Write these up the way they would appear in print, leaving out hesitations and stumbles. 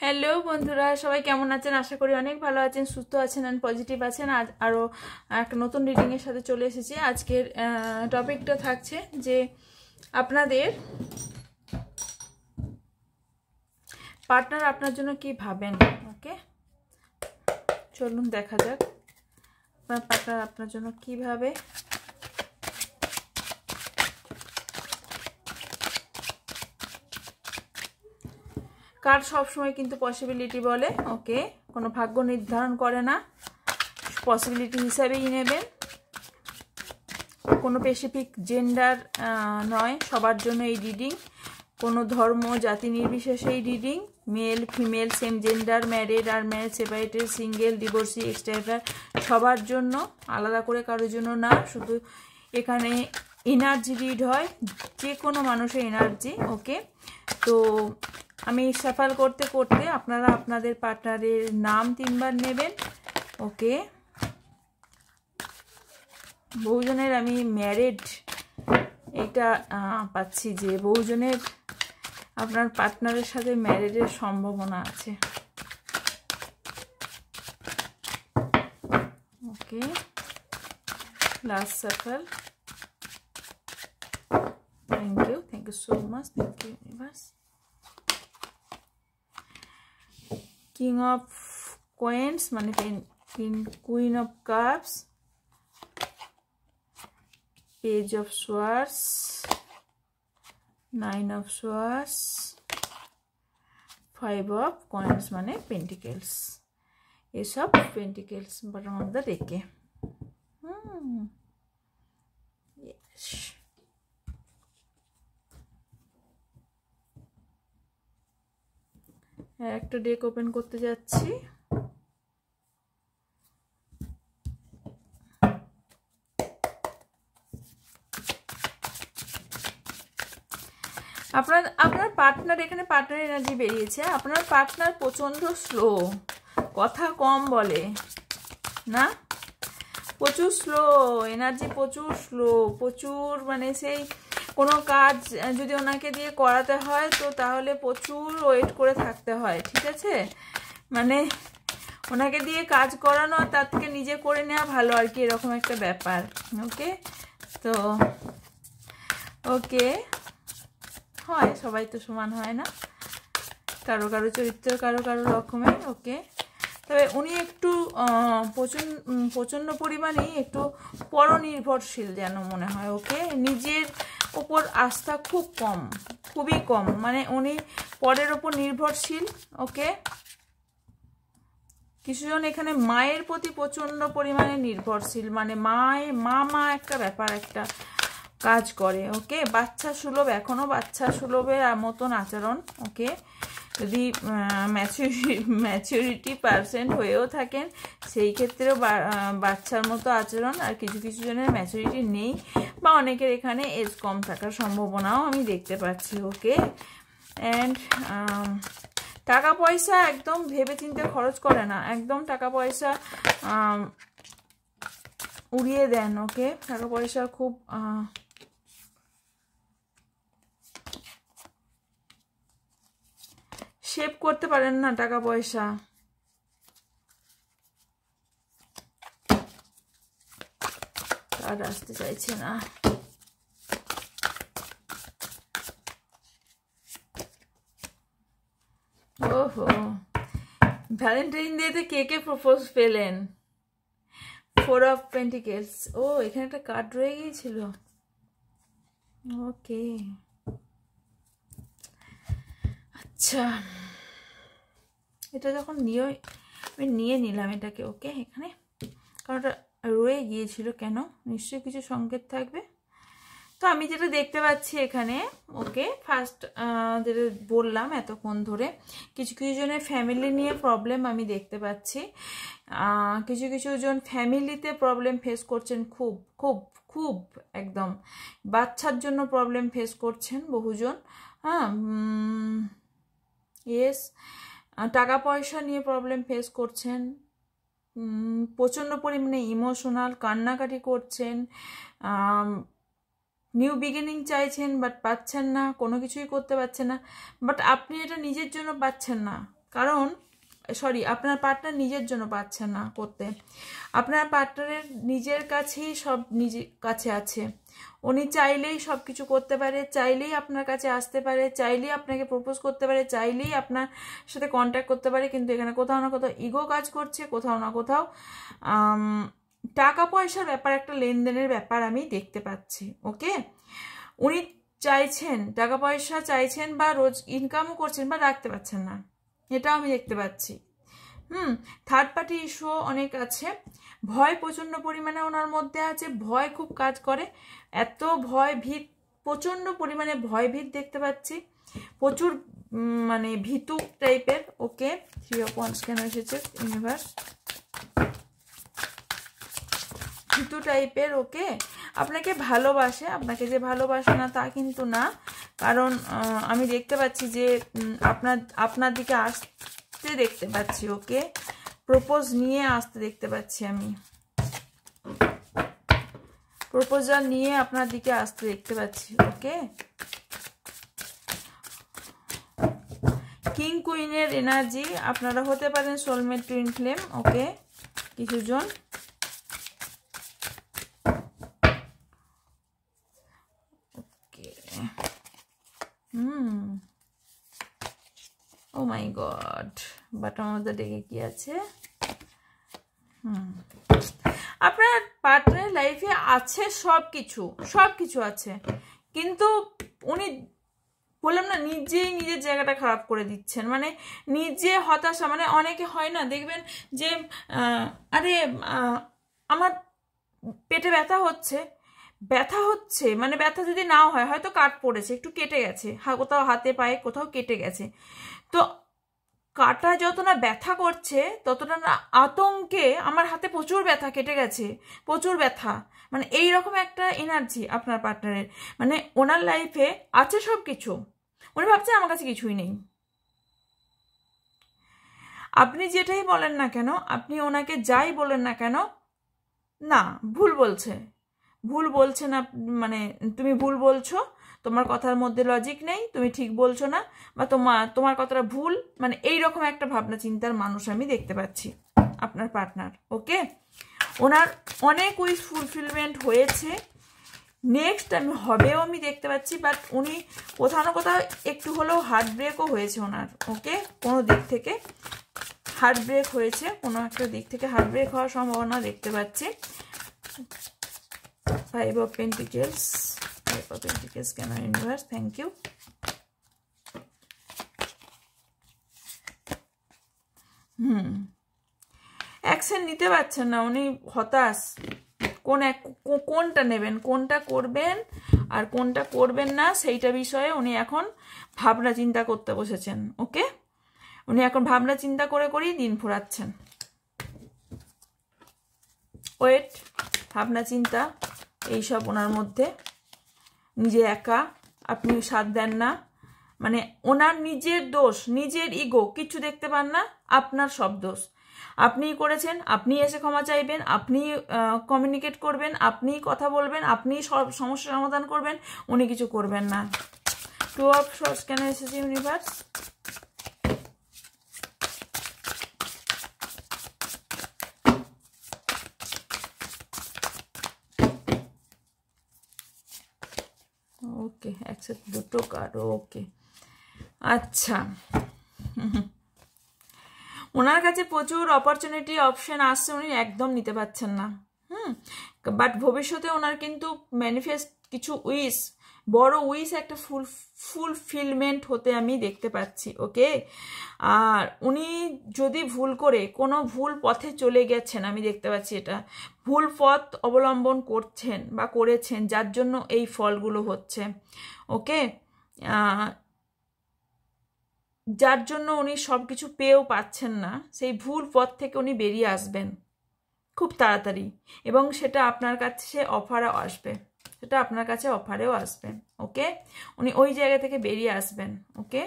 Hello বন্ধুরা, সবাই কেমন আছেন? আশা করি অনেক ভালো আছেন, সুস্থ আছেন এন্ড পজিটিভ আছেন। আজ আরও একটা নতুন রিডিংয়ের সাথে চলে এসেছি। আজকের টপিকটা থাকছে যে আপনাদের পার্টনার আপনার জন্য কি ভাবেন। ওকে, চলুন দেখা যাক আপনার পার্টনার আপনার জন্য কি ভাবে। কার্ড সবসময় কিন্তু পসিবিলিটি বলে। ওকে, কোনো ভাগ্য নির্ধারণ করে না, পসিবিলিটি হিসাবেই নেবেন। কোনো স্পেসিফিক জেন্ডার নয়, সবার জন্য এই রিডিং। কোনো ধর্ম জাতি নির্বিশেষে এই reading. Male female, same gender, married আর ম্যারেজ, সেপারেটেড, সিঙ্গেল, ডিভোর্সি, এক্সট্রাভার, সবার জন্য, আলাদা করে কারোর জন্য না। শুধু এখানে এনার্জি রিড হয়, যে কোনো মানুষের এনার্জি। ওকে, তো আমি সাফাল করতে করতে আপনারা আপনাদের পার্টনারের নাম 3বার নেবেন। ওকে, বহুজনের আমি ম্যারিড এটা পাচ্ছি, যে বহুজনের আপনার পার্টনারের সাথে ম্যারিডের সম্ভাবনা আছে। Okay, last shuffle. Thank you so much, thank you universe. King of coins মানে queen of cups, page of swords, 9 of swords, 5 of coins মানে পেন্টিকেলস। এসব পেন্টিকেলস বটম অফ দ্য ডেকে। একটা ডেক ওপেন করতে যাচ্ছি। আপনার পার্টনার, এখানে partner energy বেরিয়েছে। আপনার পার্টনার প্রচণ্ড স্লো, কথা কম বলে না, প্রচুর স্লো এনার্জি, প্রচুর স্লো, প্রচুর মানে সেই কোনো কাজ যদি ওনাকে দিয়ে করাতে হয় তো তাহলে প্রচুর ওয়েট করে থাকতে হয়। ঠিক আছে, মানে ওনাকে দিয়ে কাজ করানো তার থেকে নিজে করে নেওয়া ভালো আর কি, এরকম একটা ব্যাপার। ওকে, তো ওকে হয়, সবাই তো সমান হয় না, কারো কারো চরিত্র কারো কারো রকমের। ওকে, তবে উনি একটু প্রচণ্ড পরিমাণেই একটু পরনির্ভরশীল যেন মনে হয়। ওকে, নিজের ওপর আস্থা খুব কম, খুবই কম, মানে উনি পরের ওপর নির্ভরশীল। ওকে, কিছুজন এখানে মায়ের প্রতি প্রচণ্ড পরিমাণে নির্ভরশীল, মানে মা একটা ব্যাপার একটা কাজ করে। ওকে, বাচ্চা সুলভ, এখনও বাচ্চা সুলভের মতন আচরণ। ওকে, যদি ম্যাচুরিটি পার্সেন্ট হয়েও থাকেন সেই ক্ষেত্রেও বাচ্চার মতো আচরণ। আর কিছু কিছু জনের ম্যাচুরিটি নেই বা অনেকের এখানে এজ কম থাকার সম্ভাবনাও আমি দেখতে পাচ্ছি। ওকে, অ্যান্ড টাকা পয়সা একদম ভেবেচিন্তে খরচ করে না, একদম টাকা পয়সা উড়িয়ে দেন। ওকে, টাকা পয়সা খুব সেভ করতে পারেন না টাকা পয়সা। আর আসতে চাইছে না। ওহো, ভ্যালেন্টাইন ডেতে কে কে প্রপোজ পেলেন? 4 অফ পেন্টিকেলস। ও, এখানে একটা কার্ড রয়ে গিয়েছিল। ওকে, আচ্ছা, এটা যখন আমি নিয়ে নিলাম এটাকে। ওকে, এখানে কারণ এটা রয়ে গিয়েছিল, কেন নিশ্চয়ই কিছু সংকেত থাকবে। তো আমি যেটা দেখতে পাচ্ছি এখানে, ওকে, ফার্স্ট যেটা বললাম এতক্ষণ ধরে, কিছু কিছু জনের ফ্যামিলি নিয়ে প্রবলেম আমি দেখতে পাচ্ছি। কিছু কিছু জন ফ্যামিলিতে প্রবলেম ফেস করছেন, খুব খুব খুব একদম বাচ্চার জন্য প্রবলেম ফেস করছেন বহুজন। হ্যাঁ, ইয়েস, টাকা পয়সা নিয়ে প্রবলেম ফেস করছেন, প্রচণ্ড পরিমাণে ইমোশনাল, কান্নাকাটি করছেন, নিউ বিগিনিং চাইছেন বাট পাচ্ছেন না, কোনো কিছুই করতে পারছেন না। বাট আপনি এটা নিজের জন্য পাচ্ছেন না, কারণ সরি, আপনার পার্টনার নিজের জন্য পাচ্ছেন না করতে, আপনার পার্টনারের নিজের কাছেই সব নিজের কাছে আছে। উনি চাইলেই সব কিছু করতে পারে, চাইলেই আপনার কাছে আসতে পারে, চাইলেই আপনাকে প্রপোজ করতে পারে, চাইলেই আপনার সাথে কন্ট্যাক্ট করতে পারে, কিন্তু এখানে কোথাও না কোথাও ইগো কাজ করছে, কোথাও না কোথাও টাকা পয়সার ব্যাপার, একটা লেনদেনের ব্যাপার আমি দেখতে পাচ্ছি। ওকে, উনি চাইছেন টাকা পয়সা চাইছেন, বা রোজ ইনকামও করছেন, বা রাখতে পারছেন না, এটাও আমি দেখতে পাচ্ছি। থার্ড পার্টি ইস্যু অনেক আছে, ভয় প্রচণ্ড পরিমাণে ওনার মধ্যে আছে, ভয় খুব কাজ করে, এত ভয় ভীত, প্রচণ্ড পরিমাণে ভয় ভীত দেখতে পাচ্ছি, প্রচুর মানে ভীতু টাইপের। ওকে, 3 of Wands কেন এসেছে ইউনিভার্স? ভীতু টাইপের। ওকে, আপনাকে ভালোবাসে, আপনাকে যে ভালোবাসে না তা কিন্তু না, কারণ আমি দেখতে পাচ্ছি যে আপনার দিকে আসতে দেখতে পাচ্ছি। ওকে, প্রপোজ নিয়ে আসতে দেখতে পাচ্ছি, আমি প্রপোজাল নিয়ে আপনার দিকে আসতে দেখতে পাচ্ছি। ওকে, কিং কুইনের এনার্জি, আপনারা হতে পারেন সোলমেট টুইন ফ্লেম। ওকে, কিছুজন oh my God, bottom of the ডেকে কি আছে? আপনার পার্টনারের লাইফে আছে সব কিছু আছে, কিন্তু উনি বললাম না, নিজেই নিজের জায়গাটা খারাপ করে দিচ্ছেন, মানে নিজে হতাশা। মানে অনেকে হয় না, দেখবেন যে আরে আমার পেটে ব্যথা হচ্ছে, মানে ব্যথা যদি নাও হয়, হয়তো কাট পড়েছে, একটু কেটে গেছে, কোথাও হাতে পায়ে কোথাও কেটে গেছে, তো কাটা যত না ব্যথা করছে ততটা না আতঙ্কে আমার হাতে প্রচুর ব্যথা, কেটে গেছে, প্রচুর ব্যথা, মানে এইরকম একটা এনার্জি আপনার পার্টনারের। মানে ওনার লাইফে আছে সব কিছু, উনি ভাবছেন আমার কাছে কিছুই নেই। আপনি যেটাই বলেন না কেন, আপনি ওনাকে যাই বলেন না কেন, না ভুল বলছে না, মানে তুমি ভুল বলছো, তোমার কথার মধ্যে লজিক নেই, তুমি ঠিক বলছো না, বা তোমার কথাটা ভুল, মানে এইরকম একটা ভাবনা চিন্তার মানুষ আমি দেখতে পাচ্ছি আপনার পার্টনার। ওকে, ওনার অনেক উইশ ফুলফিলমেন্ট হয়েছে, নেক্সট আমি দেখতে পাচ্ছি, বাট উনি কোথাও না কোথাও একটু হলেও হার্ট ব্রেকও হয়েছে ওনার। ওকে, কোনো দিক থেকে হার্ট ব্রেক হয়েছে, কোনো একটা দিক থেকে হার্ট ব্রেক হওয়ার সম্ভাবনা দেখতে পাচ্ছি। 5 of Pentacles কেন ইউনিভার্স? Thank you. অ্যাকশন নিতে পারছেন না, উনি হতাশ, কোনটা নেবেন, কোনটা করবেন আর কোনটা করবেন না, সেইটা বিষয়ে উনি এখন ভাবনা চিন্তা করতে বসেছেন। ওকে, উনি এখন ভাবনা চিন্তা করেই দিন ফুরাচ্ছেন। ওয়েট, ভাবনা চিন্তা এইসব ওনার মধ্যে, নিজে একা, আপনি সাথ দেন না, মানে ওনার নিজের দোষ, নিজের ইগো কিছু দেখতে পান না, আপনার সব দোষ, আপনিই করেছেন, আপনি এসে ক্ষমা চাইবেন, আপনি কমিউনিকেট করবেন, আপনি কথা বলবেন, আপনি সব সমস্যার সমাধান করবেন, উনি কিছু করবেন না। 2 of Swords কেন এসেছে ইউনিভার্স? ওকে, একসাথে দুটো কার্ড। ওকে, আচ্ছা, ওনার কাছে প্রচুর অপরচুনিটি অপশন আসছে, উনি একদম নিতে পারছেন না। বাট ভবিষ্যতে ওনার কিন্তু ম্যানিফেস্ট কিছু উইশ, বড় উইশ, একটা ফুলফিলমেন্ট হতে আমি দেখতে পাচ্ছি। ওকে, আর উনি যদি ভুল করে কোনো ভুল পথে চলে গেছেন, আমি দেখতে পাচ্ছি এটা ভুল পথ অবলম্বন করছেন বা করেছেন, যার জন্য এই ফলগুলো হচ্ছে। ওকে, যার জন্য উনি সব কিছু পেয়েও পাচ্ছেন না, সেই ভুল পথ থেকে উনি বেরিয়ে আসবেন খুব তাড়াতাড়ি, এবং সেটা আপনার কাছে অফারও আসবে, ওকে, উনি ওই জায়গা থেকে বেরিয়ে আসবেন। ওকে,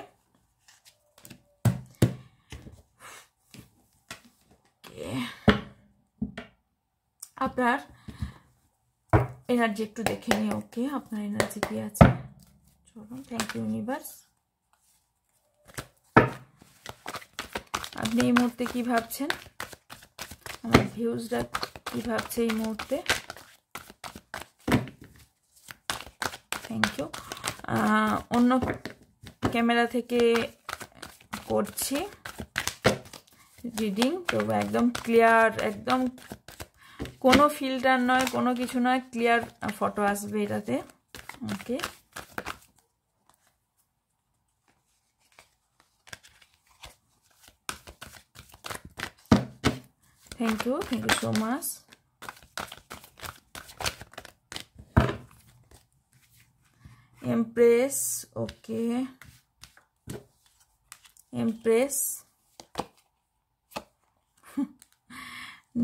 আপনার এনার্জি একটু দেখে নিই। ওকে, আপনার এনার্জি কি আছে? চলুন, থ্যাংক ইউ ইউনিভার্স। আপনি এই মুহূর্তে কি ভাবছেন, আমার ভিউজরা কি ভাবছে এই মুহূর্তে। Thank you. অন্য ক্যামেরা থেকে করছি রিডিং, তো একদম ক্লিয়ার, একদম কোনো ফিল্টার নয়, কোনো কিছু নয়, ক্লিয়ার ফটো আসবে এটাতে। Okay, thank you so much. Empress, okay, empress,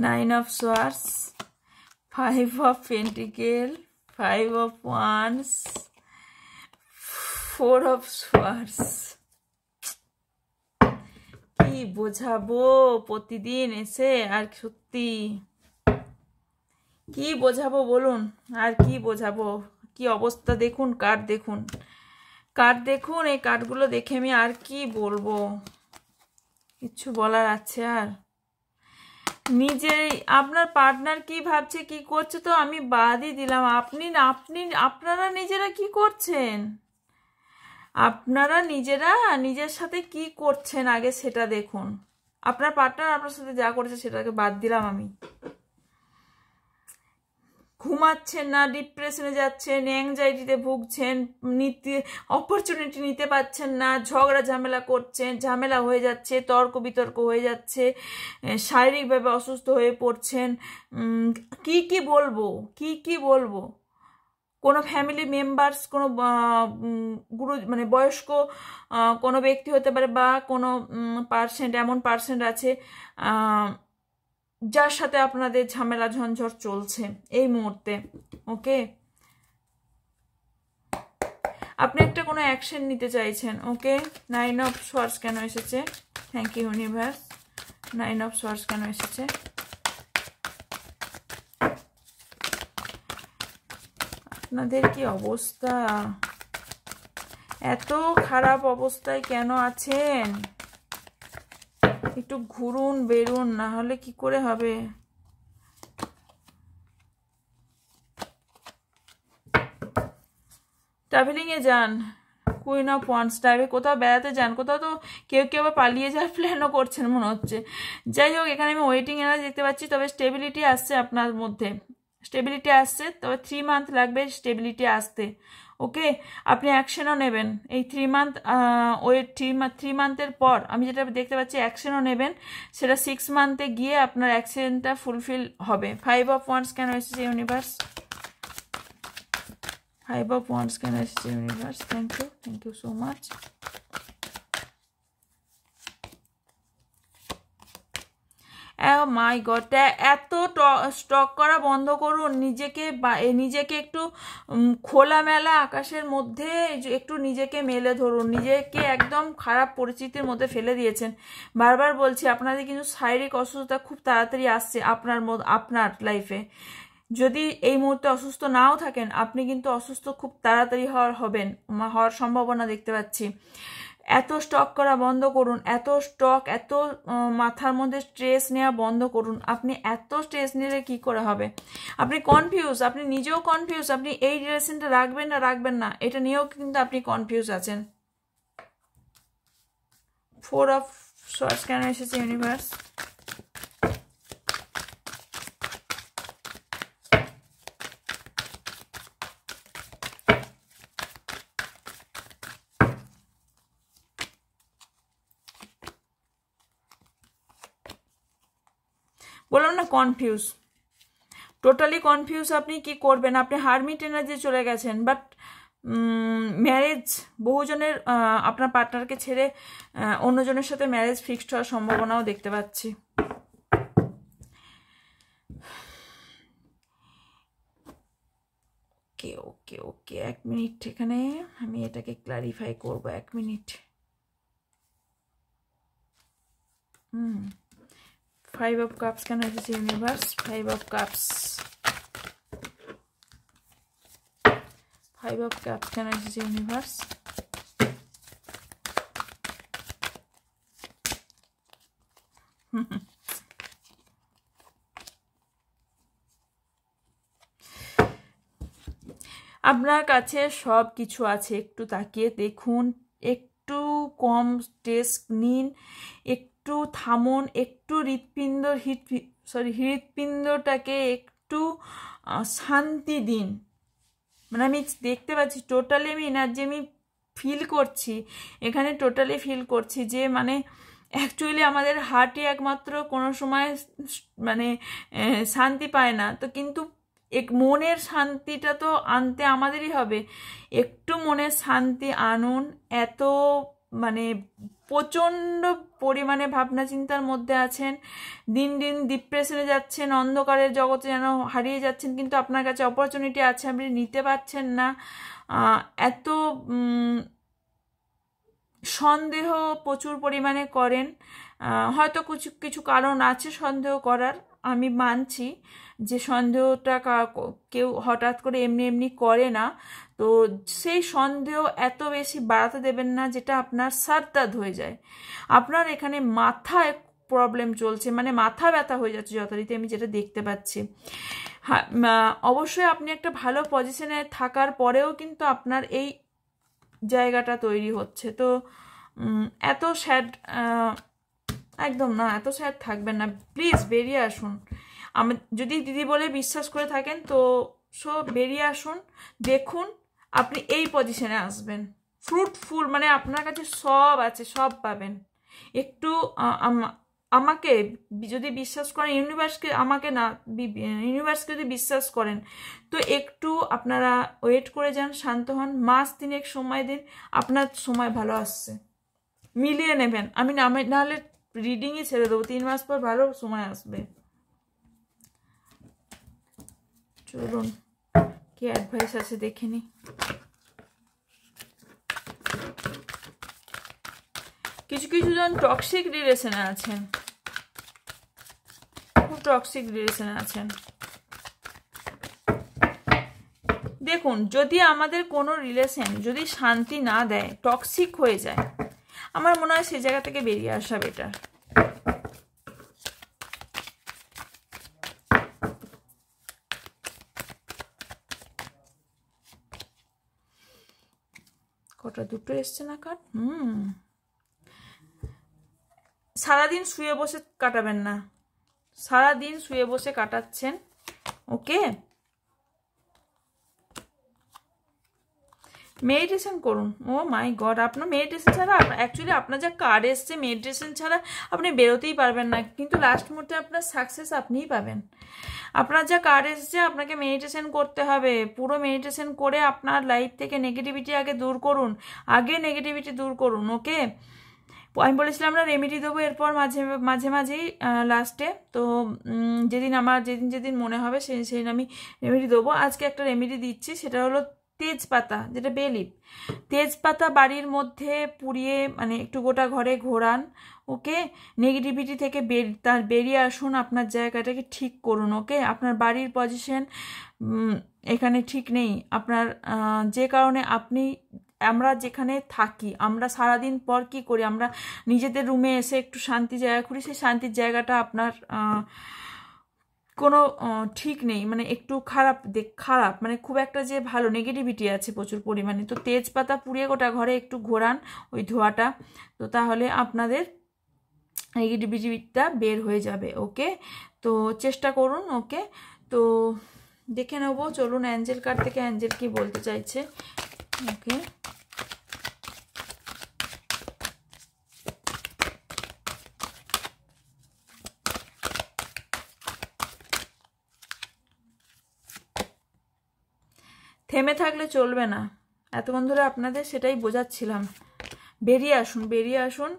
9 of Swords, 5 of Pentacles, 5 of Wands, 4 of Swords। কি বোঝাবো প্রতিদিন এসে, আর সত্যি কি বোঝাবো বলুন, আর কি বোঝাবো, কি অবস্থা দেখুন, কার্ড দেখুন, কার্ড দেখুন, এই কার্ডগুলো দেখে আমি আর কি বলবো, কিছু বলার আছে আর। নিজেই আপনার পার্টনার কি ভাবছে কি করছে তো আমি বাদই দিলাম, আপনারা নিজেরা কি করছেন, আপনারা নিজেরা নিজের সাথে কি করছেন আগে সেটা দেখুন। আপনার পার্টনার আপনার সাথে যা করেছে সেটাকে বাদ দিলাম আমি। ঘুমাচ্ছেন না, ডিপ্রেশনে যাচ্ছেন, অ্যাংজাইটিতে ভুগছেন, অপরচুনিটি নিতে পারছেন না, ঝগড়া ঝামেলা করছেন, ঝামেলা হয়ে যাচ্ছে, তর্ক বিতর্ক হয়ে যাচ্ছে, শারীরিকভাবে অসুস্থ হয়ে পড়ছেন, কি বলবো, কোনো ফ্যামিলি মেম্বার্স, কোনো গুরু মানে বয়স্ক কোনো ব্যক্তি হতে পারে, বা কোনো এমন পার্সেন্ট আছে যার সাথে আপনাদের ঝামেলা ঝঞ্ঝট চলছে এই মুহূর্তে। ওকে, আপনি একটা কোনো অ্যাকশন নিতে চাইছেন। ওকে, 9 of Swords কেন এসেছে, thank you universe. 9 of Swords কেন এসেছে, আপনাদের কি অবস্থা, এত খারাপ অবস্থায় কেন আছেন, একটু ঘুরুন বেরুন, না হলে কি করে হবে। ট্রাভেলিং এ যান, কুইন অফ ওয়ান্স, কোথাও বেড়াতে যান, কোথাও তো কেউ কেউ আবার পালিয়ে যাওয়ার প্ল্যানও করছেন মনে হচ্ছে। যাই হোক, এখানে আমি ওয়েটিং এনার্জি দেখতে পাচ্ছি, তবে স্টেবিলিটি আসছে আপনার মধ্যে, স্টেবিলিটি আসছে, তবে 3 মান্থ লাগবে স্টেবিলিটি আসতে। ওকে, আপনি অ্যাকশনও নেবেন এই 3 মান্থ, ওই 3 মান্থের পর আমি যেটা দেখতে পাচ্ছি অ্যাকশনও নেবেন, সেটা 6 মান্থে গিয়ে আপনার অ্যাকশনটা ফুলফিল হবে। 5 of Wands কেন এসেছে ইউনিভার্স, 5 of Wands কেন এসেছে universe, thank you so much. My god, এত স্টক করা বন্ধ করুন, নিজেকে একটু খোলামেলা আকাশের মধ্যে একটু নিজেকে মেলে ধরুন, নিজেকে একদম খারাপ পরিস্থিতির মধ্যে ফেলে দিয়েছেন। বারবার বলছি, আপনাদের কিন্তু শারীরিক অসুস্থতা খুব তাড়াতাড়ি আসছে আপনার লাইফে। যদি এই মুহূর্তে অসুস্থ নাও থাকেন, আপনি কিন্তু অসুস্থ খুব তাড়াতাড়ি হওয়ার সম্ভাবনা দেখতে পাচ্ছি। এত স্টক করা বন্ধ করুন, এত মাথার মধ্যে স্ট্রেস নেওয়া বন্ধ করুন। আপনি এত স্ট্রেস নিলে কি করে হবে, আপনি কনফিউজ, আপনি নিজেও কনফিউজ, আপনি এই রিলেশনটা রাখবেন না এটা নিয়েও কিন্তু আপনি কনফিউজ আছেন। 4 of Swords কেন এসেছে ইউনিভার্স, বললাম না কনফিউজ, টোটালি কনফিউজ। আপনি কি করবেন, আপনি হারমিট এনার্জি চলে গেছেন, বাট ম্যারেজ, বহুজনের আপনার পার্টনারকে ছেড়ে অন্যজনের সাথে ম্যারেজ ফিক্সড হওয়ার সম্ভাবনাও দেখতে পাচ্ছি। ওকে ওকে ওকে, 1 মিনিট, এখানে আমি এটাকে ক্লারিফাই করব, 1 মিনিট। 5 of Cups কেন এসেছে universe, 5 of Cups, 5 of Cups কেন এসেছে ইউনিভার্স, আপনার কাছে সব কিছু আছে, একটু তাকিয়ে দেখুন, একটু কম স্ট্রেস নিন, একটু থামুন, একটু হৃৎপিণ্ডটাকে একটু শান্তি দিন। মানে আমি দেখতে পাচ্ছি টোটালি, আমি এনার্জি আমি ফিল করছি এখানে, টোটালি ফিল করছি যে মানে অ্যাকচুয়ালি আমাদের হার্টই একমাত্র কোনো সময় মানে শান্তি পায় না, তো কিন্তু মনের শান্তিটা তো আনতে আমাদেরই হবে। একটু মনের শান্তি আনুন। এত মানে প্রচণ্ড পরিমাণে ভাবনা চিন্তার মধ্যে আছেন, দিন দিন ডিপ্রেশনে যাচ্ছেন, অন্ধকারের জগতে যেন হারিয়ে যাচ্ছেন, কিন্তু আপনার কাছে অপরচুনিটি আছে, আপনি নিতে পারছেন না। এত সন্দেহ প্রচুর পরিমাণে করেন। হয়তো কিছু কিছু কারণ আছে সন্দেহ করার, আমি মানছি যে সন্দেহটা কেউ হঠাৎ করে এমনি এমনি করে না। তো সেই সন্দেহ এত বেশি বাড়াতে দেবেন না যেটা আপনার সারদাদ হয়ে যায়। আপনার এখানে মাথায় প্রবলেম চলছে, মানে মাথা ব্যথা হয়ে যাচ্ছে যথারীতি, আমি যেটা দেখতে পাচ্ছি। হ্যাঁ, অবশ্যই আপনি একটা ভালো পজিশনে থাকার পরেও কিন্তু আপনার এই জায়গাটা তৈরি হচ্ছে। তো এত স্যাড একদম না, এত স্যাড থাকবেন না, প্লিজ বেরিয়ে আসুন। যদি দিদি বলে বিশ্বাস করে থাকেন তো বেরিয়ে আসুন, দেখুন আপনি এই পজিশনে আসবেন ফ্রুটফুল, মানে আপনার কাছে সব আছে, সব পাবেন। একটু আমাকে যদি বিশ্বাস করেন, ইউনিভার্সকে, আমাকে না, ইউনিভার্সকে যদি বিশ্বাস করেন তো একটু আপনারা ওয়েট করে যান, শান্ত হন, মাস 3 সময় দিন, আপনার সময় ভালো আসছে, মিলিয়ে নেবেন। আমি নাহলে রিডিংই ছেড়ে দেবো, 3 মাস পর ভালো সময় আসবে। চলুন কি অ্যাডভাইস আছে দেখে নি। কিছু কিছু জন টক্সিক রিলেশনে আছেন, খুব টক্সিক রিলেশনে আছেন। দেখুন, যদি আমাদের কোনো রিলেশন যদি শান্তি না দেয়, টক্সিক হয়ে যায়, আমার মনে হয় সেই জায়গা থেকে বেরিয়ে আসা বেটার। কটা, দুটো এসছে না কার্ড। সারাদিন শুয়ে বসে কাটাবেন না, সারাদিন শুয়ে বসে কাটাচ্ছেন, ওকে, মেডিটেশন করুন। ও মাই গড, আপনার মেডিটেশন ছাড়া, অ্যাকচুয়ালি আপনার যা কার্ড এসছে, মেডিটেশন ছাড়া আপনি বেরোতেই পারবেন না, কিন্তু লাস্ট মুহূর্তে আপনার সাকসেস আপনিই পাবেন। আপনার যা কার্ড এসছে, আপনাকে মেডিটেশন করতে হবে, পুরো মেডিটেশন করে আপনার লাইফ থেকে নেগেটিভিটি আগে দূর করুন, নেগেটিভিটি দূর করুন, ওকে। আমি বলেছিলাম আমরা রেমেডি দেবো এরপর মাঝেই লাস্টে, তো যেদিন মনে হবে সেই আমি রেমেডি দেবো। আজকে একটা রেমেডি দিচ্ছি, সেটা হলো তেজপাতা, যেটা বেলিপ, তেজপাতা বাড়ির মধ্যে পুড়িয়ে মানে একটু গোটা ঘরে ঘোরান, ওকে। নেগেটিভিটি থেকে বেরিয়ে আসুন, আপনার জায়গাটাকে ঠিক করুন, ওকে। আপনার বাড়ির পজিশন এখানে ঠিক নেই, আপনার যে কারণে আমরা যেখানে থাকি, আমরা সারাদিন পর কি করি, আমরা নিজেদের রুমে এসে একটু শান্তি জায়গা করি, সেই শান্তির জায়গাটা আপনার কোনো ঠিক নেই, মানে একটু খারাপ, মানে খুব একটা যে ভালো, নেগেটিভিটি আছে প্রচুর পরিমাণে। তো তেজপাতা পুড়িয়ে গোটা ঘরে একটু ঘোরান ওই ধোঁয়াটা, তো তাহলে আপনাদের নেগেটিভিটিটা বের হয়ে যাবে, ওকে। তো চেষ্টা করুন, ওকে। তো দেখে নেবো, চলুন অ্যাঞ্জেল কার্ড থেকে অ্যাঞ্জেল কি বলতে চাইছে, ওকে। থেমে থাকলে চলবে না, এতক্ষণ ধরে আপনাদের সেটাই বোঝাচ্ছিলাম। বেরিয়ে আসুন,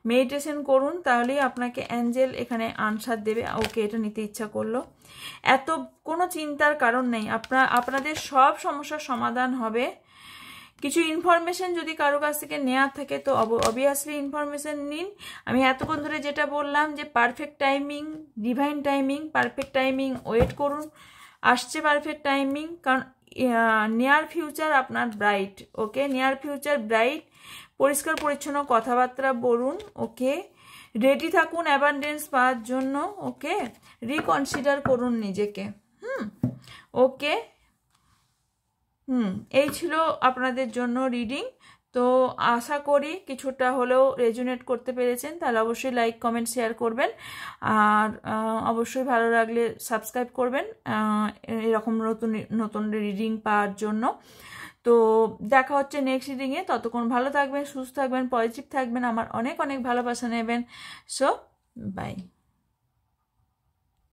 মেডিটেশন করুন, তাহলেই আপনাকে অ্যাঞ্জেল এখানে আনসার দেবে, ওকে। এটা নিতে ইচ্ছা করলো, এত কোনো চিন্তার কারণ নেই, আপনাদের সব সমস্যার সমাধান হবে। কিছু ইনফরমেশন যদি কারো কাছ থেকে নেওয়ার থাকে তো অবভিয়াসলি ইনফরমেশন নিন। আমি এতক্ষণ ধরে যেটা বললাম যে perfect timing, divine timing, perfect timing wait করুন, আসছে পারফেক্ট টাইমিং, কারণ নিয়ার ফিউচার আপনার bright, okay. Near future bright, পরিষ্কার পরিচ্ছন্ন কথাবার্তা বলুন, ওকে। রেডি থাকুন অ্যাবান্ডেন্স পাওয়ার জন্য। ওকে, রিকনসিডার করুন নিজেকে। ওকে, এই ছিল আপনাদের জন্য রিডিং। তো আশা করি কিছুটা হলেও রেজোনেট করতে পেরেছেন। তাহলে অবশ্যই লাইক কমেন্ট শেয়ার করবেন, আর অবশ্যই ভালো লাগলে সাবস্ক্রাইব করবেন এরকম নতুন নতুন রিডিং পাওয়ার জন্য। তো দেখা হচ্ছে নেক্সট রিডিংয়ে। ততক্ষণ ভালো থাকবেন, সুস্থ থাকবেন, পজিটিভ থাকবেন, আমার অনেক অনেক ভালোবাসা নেবেন। So by.